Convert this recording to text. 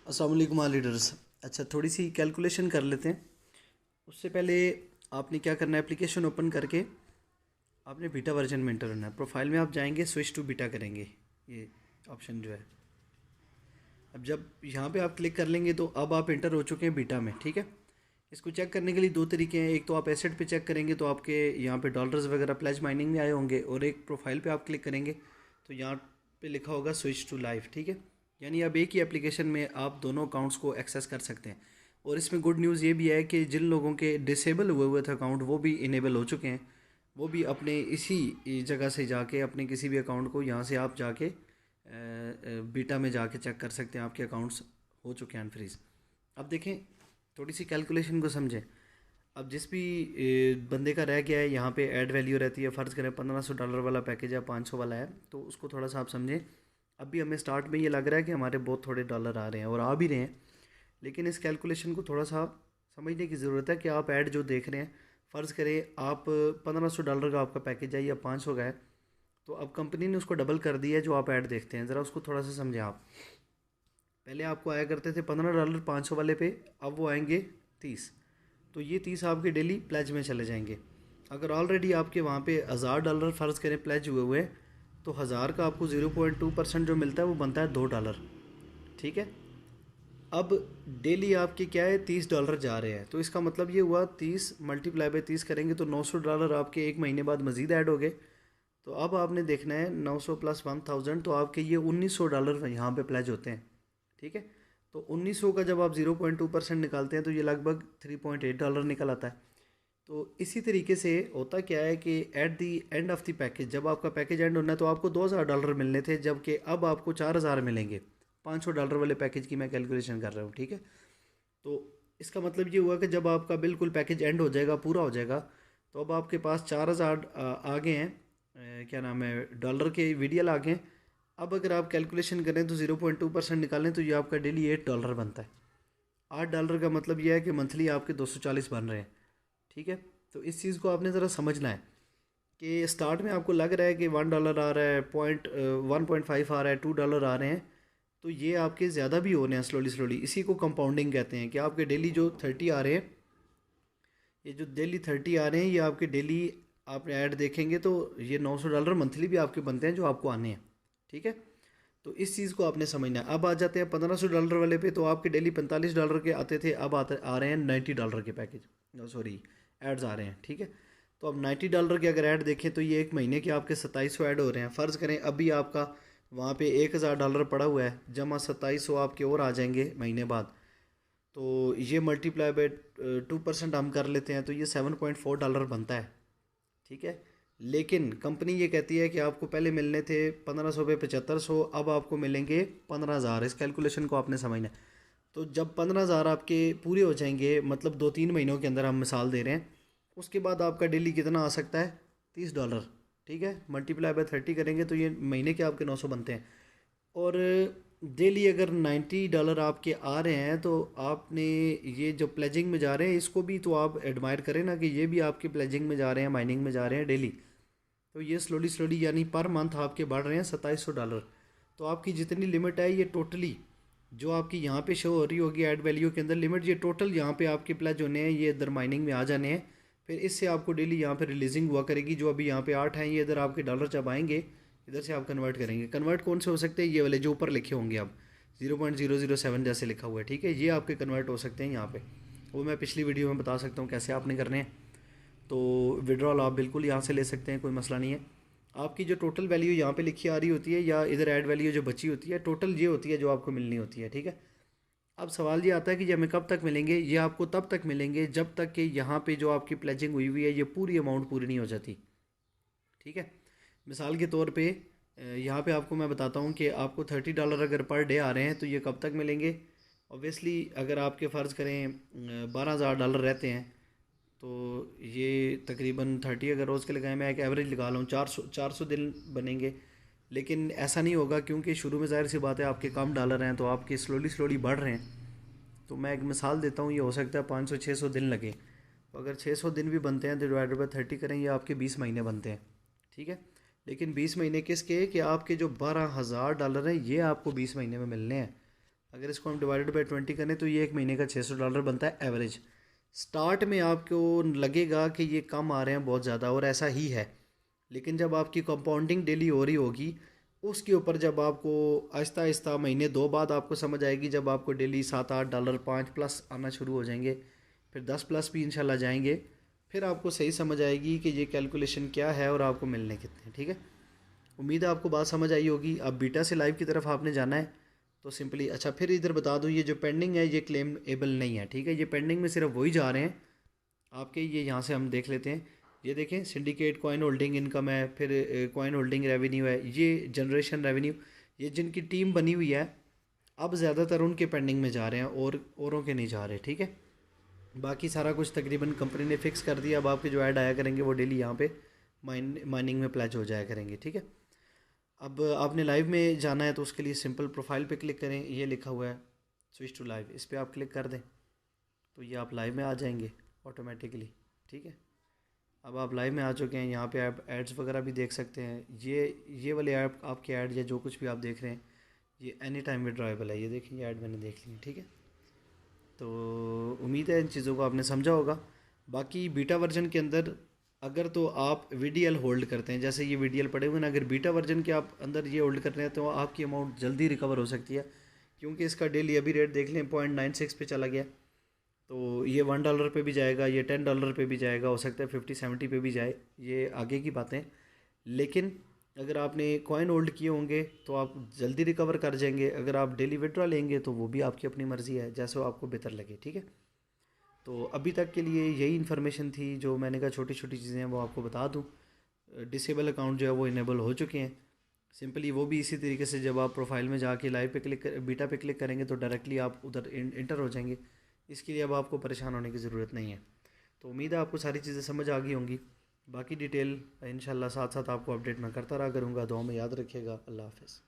अस्सलाम वालेकुम all leaders. अच्छा, थोड़ी सी कैलकुलेशन कर लेते हैं। उससे पहले आपने क्या करना है, एप्लीकेशन ओपन करके आपने बीटा वर्जन में एंटर करना है। प्रोफाइल में आप जाएंगे, स्विच टू बीटा करेंगे, ये ऑप्शन जो है। अब जब यहाँ पे आप क्लिक कर लेंगे तो अब आप एंटर हो चुके हैं बीटा में, ठीक है। इसको चेक करने के लिए दो तरीके हैं। एक तो आप एसेट पे चेक करेंगे तो आपके यहाँ पे डॉलर्स वगैरह प्लेज माइनिंग में आए होंगे, और एक प्रोफाइल पे आप क्लिक करेंगे तो यहाँ पे लिखा होगा स्विच टू लाइव, ठीक है। यानी अब एक ही एप्लीकेशन में आप दोनों अकाउंट्स को एक्सेस कर सकते हैं। और इसमें गुड न्यूज़ ये भी है कि जिन लोगों के डिसेबल हुए हुए थे अकाउंट, वो भी इनेबल हो चुके हैं। वो भी अपने इसी जगह से जाके अपने किसी भी अकाउंट को यहाँ से आप जाके बीटा में जाके चेक कर सकते हैं, आपके अकाउंट्स हो चुके हैं अनफ्रीज। अब देखें, थोड़ी सी कैलकुलेशन को समझें। अब जिस भी बंदे का रह गया है यहाँ पे ऐड वैल्यू रहती है, फ़र्ज़ करें $1500 वाला पैकेज है, 500 वाला है, तो उसको थोड़ा सा आप समझें। अभी हमें स्टार्ट में ये लग रहा है कि हमारे बहुत थोड़े डॉलर आ रहे हैं और आ भी रहे हैं, लेकिन इस कैलकुलेशन को थोड़ा सा समझने की ज़रूरत है कि आप ऐड जो देख रहे हैं, फ़र्ज़ करें आप $1500 का आपका पैकेज है या 500 का है, तो अब कंपनी ने उसको डबल कर दिया है जो आप ऐड देखते हैं। ज़रा उसको थोड़ा सा समझें आप। पहले आपको आया करते थे $15 500 वाले पे, अब वो आएंगे 30। तो ये 30 आपके डेली प्लेज में चले जाएंगे। अगर ऑलरेडी आपके वहाँ पे $1000 फ़र्ज़ करें प्लेज हुए हुए, तो 1000 का आपको 0.2% जो मिलता है वो बनता है $2, ठीक है। अब डेली आपके क्या है, $30 जा रहे हैं, तो इसका मतलब ये हुआ 30 मल्टीप्लाई बाई 30 करेंगे तो $900 आपके एक महीने बाद मज़ीद ऐड हो गए। तो अब आपने देखना है 900 प्लस 1000, तो आपके ये $1900 यहाँ पे प्लेज होते हैं, ठीक है। तो 1900 का जब आप 0.2% निकालते हैं तो ये लगभग $3.8 निकल आता है। तो इसी तरीके से होता क्या है कि at the end of the package, जब आपका पैकेज एंड होना है तो आपको $2000 मिलने थे, जबकि अब आपको 4000 मिलेंगे। $500 वाले पैकेज की मैं कैलकुलेशन कर रहा हूँ, ठीक है। तो इसका मतलब ये हुआ कि जब आपका बिल्कुल पैकेज एंड हो जाएगा, पूरा हो जाएगा, तो अब आपके पास 4000 आ गए हैं, क्या नाम है, डॉलर के वीडियल आ गए हैं। अब अगर आप कैलकुलेशन करें तो 0.2% निकालें तो ये आपका डेली $8 बनता है। $8 का मतलब यह है कि मंथली आपके 240 बन रहे हैं, ठीक है। तो इस चीज़ को आपने ज़रा समझना है कि स्टार्ट में आपको लग रहा है कि $1 आ रहा है, 1.5 आ रहा है, $2 आ रहे हैं, तो ये आपके ज़्यादा भी हो रहे हैं स्लोली स्लोली। इसी को कंपाउंडिंग कहते हैं कि आपके डेली जो 30 आ रहे हैं, ये जो डेली 30 आ रहे हैं, ये आपके डेली आप ऐड देखेंगे तो ये $900 मंथली भी आपके बनते हैं जो आपको आने हैं, ठीक है। तो इस चीज़ को आपने समझना है। अब आ जाते हैं $1500 वाले पे, तो आपके डेली $45 के आते थे, अब आते आ रहे हैं $90 के पैकेज, सॉरी एड्स आ रहे हैं, ठीक है। तो अब $90 के अगर ऐड देखें तो ये एक महीने के आपके 2700 ऐड हो रहे हैं। फ़र्ज़ करें अभी आपका वहाँ पे $1000 पड़ा हुआ है, जमा 2700 आपके और आ जाएंगे महीने बाद। तो ये मल्टीप्लाई बाय 2% हम कर लेते हैं तो ये $7.4 बनता है, ठीक है। लेकिन कंपनी ये कहती है कि आपको पहले मिलने थे 1500 पे 7500, अब आपको मिलेंगे 15000। इस कैलकुलेशन को आपने समझना है। तो जब 15000 आपके पूरे हो जाएंगे, मतलब 2-3 महीनों के अंदर हम मिसाल दे रहे हैं, उसके बाद आपका डेली कितना आ सकता है, $30, ठीक है। मल्टीप्लाई बाय 30 करेंगे तो ये महीने के आपके 900 बनते हैं। और डेली अगर $90 आपके आ रहे हैं तो आपने ये जो प्लेजिंग में जा रहे हैं इसको भी तो आप एडमायर करें ना, कि ये भी आपके प्लेजिंग में जा रहे हैं, माइनिंग में जा रहे हैं डेली। तो ये स्लोली स्लोली यानी पर मंथ आपके बढ़ रहे हैं $2700। तो आपकी जितनी लिमिट है ये टोटली जो आपकी यहाँ पे शो हो रही होगी ऐड वैल्यू के अंदर लिमिट, ये टोटल यहाँ पे आपके प्लेज होने हैं, ये इधर माइनिंग में आ जाने हैं। फिर इससे आपको डेली यहाँ पे रिलीजिंग हुआ करेगी। जो अभी यहाँ पे 8 हैं, ये इधर आपके डॉलर जब आएंगे इधर से आप कन्वर्ट करेंगे। कन्वर्ट कौन से हो सकते हैं, ये वाले जो ऊपर लिखे होंगे अब 0.007 जैसे लिखा हुआ है, ठीक है। ये आपके कन्वर्ट हो सकते हैं यहाँ पे, वो मैं पिछली वीडियो में बता सकता हूँ कैसे आपने करने हैं। तो विड्रॉल आप बिल्कुल यहाँ से ले सकते हैं, कोई मसला नहीं है। आपकी जो टोटल वैल्यू यहाँ पे लिखी आ रही होती है या इधर ऐड वैल्यू जो बची होती है, टोटल ये होती है जो आपको मिलनी होती है, ठीक है। अब सवाल ये आता है कि ये हमें कब तक मिलेंगे। ये आपको तब तक मिलेंगे जब तक कि यहाँ पे जो आपकी प्लेजिंग हुई हुई है ये पूरी अमाउंट पूरी नहीं हो जाती, ठीक है। मिसाल के तौर पे यहाँ पे आपको मैं बताता हूँ कि आपको $30 अगर पर डे आ रहे हैं तो ये कब तक मिलेंगे। ऑब्वियसली अगर आपके फ़र्ज़ करें $12000 रहते हैं, तो ये तकरीबन 30 अगर रोज़ के लगाए, मैं एक एवरेज लगा लूँ, 400 दिन बनेंगे। लेकिन ऐसा नहीं होगा क्योंकि शुरू में ज़ाहिर सी बात है आपके कम डॉलर हैं तो आपके स्लोली स्लोली बढ़ रहे हैं। तो मैं एक मिसाल देता हूँ, ये हो सकता है 500-600 दिन लगे। तो अगर 600 दिन भी बनते हैं तो डिवाइडेड बाई 30 करें, ये आपके 20 महीने बनते हैं, ठीक है। लेकिन 20 महीने किसके, कि आपके जो $12000 हैं ये आपको 20 महीने में मिलने हैं। अगर इसको हम डिवाइडेड बाई 20 करें तो ये एक महीने का $600 बनता है एवरेज। स्टार्ट में आपको लगेगा कि ये कम आ रहे हैं बहुत ज़्यादा, और ऐसा ही है, लेकिन जब आपकी कंपाउंडिंग डेली हो रही होगी उसके ऊपर जब आपको आहिस्ता आहिस्ता महीने 2 बाद आपको समझ आएगी, जब आपको डेली $7-8 5+ आना शुरू हो जाएंगे, फिर 10+ भी इंशाल्लाह जाएंगे, फिर आपको सही समझ आएगी कि ये कैलकुलेशन क्या है और आपको मिलने कितने। ठीक है, उम्मीद है आपको बात समझ आई होगी। अब बीटा से लाइव की तरफ आपने जाना है तो सिंपली, अच्छा फिर इधर बता दूं, ये जो पेंडिंग है ये क्लेम एबल नहीं है। ठीक है, ये पेंडिंग में सिर्फ वही जा रहे हैं आपके, ये यहाँ से हम देख लेते हैं। ये देखें, सिंडिकेट कॉइन होल्डिंग इनकम है, फिर कॉइन होल्डिंग रेवेन्यू है, ये जनरेशन रेवेन्यू, ये जिनकी टीम बनी हुई है अब ज़्यादातर उनके पेंडिंग में जा रहे हैं और औरों के नहीं जा रहे। ठीक है, बाकी सारा कुछ तकरीबन कंपनी ने फिक्स कर दिया। अब आपके जो ऐड आया करेंगे वो डेली यहाँ पे माइनिंग में प्लेज हो जाया करेंगे। ठीक है, अब आपने लाइव में जाना है तो उसके लिए सिंपल प्रोफाइल पे क्लिक करें, ये लिखा हुआ है स्विच टू लाइव, इस पर आप क्लिक कर दें तो ये आप लाइव में आ जाएंगे ऑटोमेटिकली। ठीक है, अब आप लाइव में आ चुके हैं, यहाँ पे आप एड्स वगैरह भी देख सकते हैं। ये वाले ऐप आपके ऐड या जो कुछ भी आप देख रहे हैं ये एनी टाइम विड्रॉएबल है। ये देखें, ये ऐड मैंने देख ली। ठीक है, तो उम्मीद है इन चीज़ों को आपने समझा होगा। बाकी बीटा वर्जन के अंदर अगर तो आप VDL होल्ड करते हैं, जैसे ये VDL पड़े हुए ना, अगर बीटा वर्जन के आप अंदर ये होल्ड कर रहे हैं तो आपकी अमाउंट जल्दी रिकवर हो सकती है, क्योंकि इसका डेली अभी रेट देख लें 0.96 पे चला गया। तो ये $1 पे भी जाएगा, ये $10 पे भी जाएगा, हो सकता है 50-70 पे भी जाए, ये आगे की बातें। लेकिन अगर आपने कॉइन होल्ड किए होंगे तो आप जल्दी रिकवर कर जाएंगे। अगर आप डेली विड्रॉ लेंगे तो वो भी आपकी अपनी मर्ज़ी है, जैसे वो आपको बेहतर लगे। ठीक है, तो अभी तक के लिए यही इन्फॉर्मेशन थी जो मैंने कहा छोटी छोटी चीज़ें हैं वो आपको बता दूं। डिसेबल अकाउंट जो है वो इनेबल हो चुके हैं सिंपली, वो भी इसी तरीके से जब आप प्रोफाइल में जाके लाइव पे क्लिक बीटा पे क्लिक करेंगे तो डायरेक्टली आप उधर इंटर हो जाएंगे। इसके लिए अब आपको परेशान होने की ज़रूरत नहीं है। तो उम्मीद है आपको सारी चीज़ें समझ आ गई होंगी। बाकी डिटेल इंशाल्लाह साथ साथ आपको अपडेट मैं करता रहा करूँगा। दुआ में याद रखिएगा। अल्लाह हाफ़िज़।